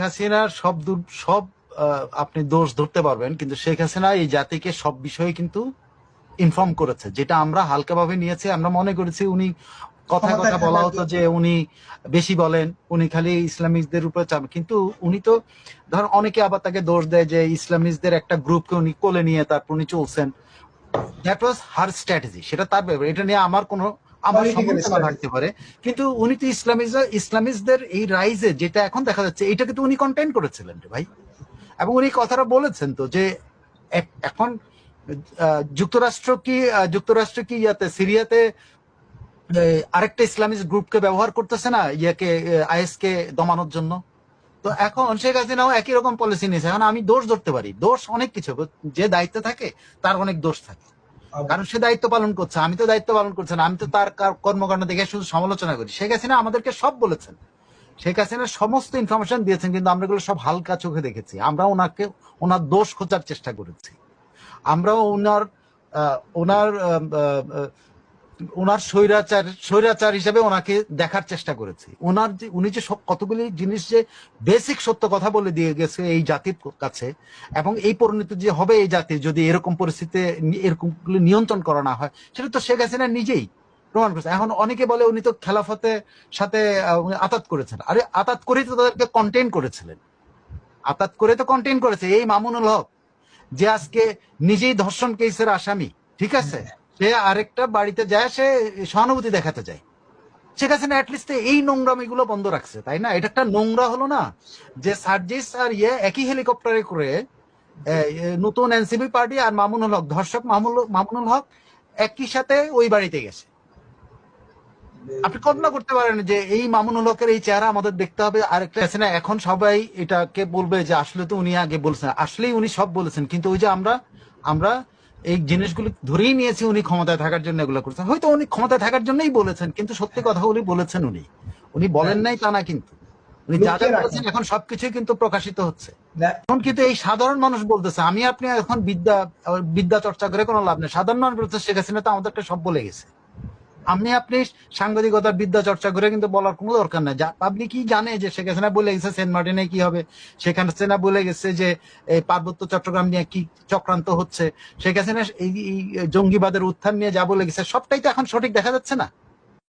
হাসিনার সব আপনি দোষ ধরতে পারবেন, কিন্তু শেখ হাসিনা এই জাতিকে সব বিষয়ে কিন্তু ইনফর্ম করেছে, যেটা আমরা হালকাভাবে নিয়েছি। আমরা মনে করেছি উনি কথা কথা বলা হতো যে উনি বেশি বলেন, উনি খালি ইসলামিস্টদের উপরে চাপ, কিন্তু উনি তো ধর অনেকে আবার তাকে দোষ দেয় যে ইসলামিস্টদের একটা গ্রুপকে উনি কোলে নিয়ে তারপর উনি চলছেন। দ্যাট ওয়াজ হার স্ট্র্যাটেজি, সেটা তার ব্যাপার, এটা নিয়ে আমার সমালোচনা থাকতে পারে। কিন্তু উনি তো ইসলামিস্টদের এই রাইজে যেটা এখন দেখা যাচ্ছে এইটাকে তো উনি কন্টেইন করেছিলেন রে ভাই। এবং উনি কথাটা বলেছেন তো যে এখন যুক্তরাষ্ট্র কি ইয়াতে সিরিয়াতে আরেকটা ইসলামিস্ট গ্রুপকে ব্যবহার করতেছে না ইয়াকে আইএস কে দমানোর জন্য। তো এখন শেখ হাসিনাও একই রকম পলিসি নিয়েছে। এখন আমি দোষ ধরতে পারি, দোষ অনেক কিছু, যে দায়িত্বে থাকে তার অনেক দোষ থাকে, কারণ সে দায়িত্ব পালন করছে, আমি তো দায়িত্ব পালন করছি না, আমি তো তার কর্মকাণ্ড দেখে শুধু সমালোচনা করি। শেখ হাসিনা আমাদেরকে সব বলেছেন, শেখ হাসিনা সমস্ত ইনফরমেশন দিয়েছেন, কিন্তু আমরা এগুলো সব হালকা চোখে দেখেছি। আমরা ওনার দোষ খোঁজার চেষ্টা করেছি, আমরা ওনার ওনার স্বৈরাচার হিসেবে ওনাকে দেখার চেষ্টা করেছি। উনি যে কতগুলি জিনিস যে বেসিক সত্য কথা বলে দিয়ে গেছে এই জাতির কাছে, এবং এই পরিণতি যে হবে এই জাতি যদি এরকম পরিস্থিতিতে এরকম নিয়ন্ত্রণ করা না হয়, সেটা তো শেখ হাসিনা নিজেই প্রমাণ করেছে। এখন অনেকে বলে উনি তো খেলাফতের সাথে আতাত করেছেন। আরে আতাত করেই তো তাদেরকে কন্টেইন করেছিলেন, আতাত করে তো কন্টেইন করেছে এই মামুনুল হক, যে আজকে নিজেই ধর্ষণ কেসের আসামি, ঠিক আছে, সে আরেকটা বাড়িতে যায়, সে সহানুভূতি দেখাতে যায়। শেখ হাসিনা অ্যাটলিস্ট এই নোংরামি গুলো বন্ধ রাখছে, তাই না? এটা একটা নোংরা হলো না যে সার্জিস আর একই হেলিকপ্টারে করে নতুন এনসিপি পার্টি আর মামুনুল হক, ধর্ষক মামুনুল হক একই সাথে ওই বাড়িতে গেছে। আপনি কল্পনা করতে পারেন যে এই মামুনুল হকের এই চেহারা আমাদের দেখতে হবে আরেকটা হাসিনা। এখন সবাই এটাকে বলবে যে আসলে তো উনি আগে বলছেন, আসলেই উনি সব বলেছেন, কিন্তু ওই যে আমরা এই জিনিসগুলো ধরেই নিয়েছি উনি ক্ষমতায় থাকার জন্য এগুলো করছেন। হয়তো উনি ক্ষমতায় থাকার জন্যই বলেছেন, কিন্তু সত্যি কথাগুলি বলেছেন উনি বলেন নাই তা না, কিন্তু উনি যা যা বলেছেন এখন সবকিছুই কিন্তু প্রকাশিত হচ্ছে। এখন কিন্তু এই সাধারণ মানুষ বলতেছে, আমি আপনি এখন বিদ্যা চর্চা করে কোনো লাভ নেই। সাধারণ মানুষ বলতেছে শেখ হাসিনা তো আমাদেরকে সব বলে গেছে। আপনি সাংবাদিকতার বিদ্যা চর্চা করে কিন্তু বলার কোনো দরকার নাই। পাবলিকই জানে যে শেখ হাসিনা বলে গেছে সেন্ট মার্টিনে কি হবে, শেখ হাসিনা বলে গেছে যে এই পার্বত্য চট্টগ্রাম নিয়ে কি চক্রান্ত হচ্ছে, শেখ হাসিনা এই জঙ্গিবাদের উত্থান নিয়ে যা বলে গেছে সবটাই তো এখন সঠিক দেখা যাচ্ছে না।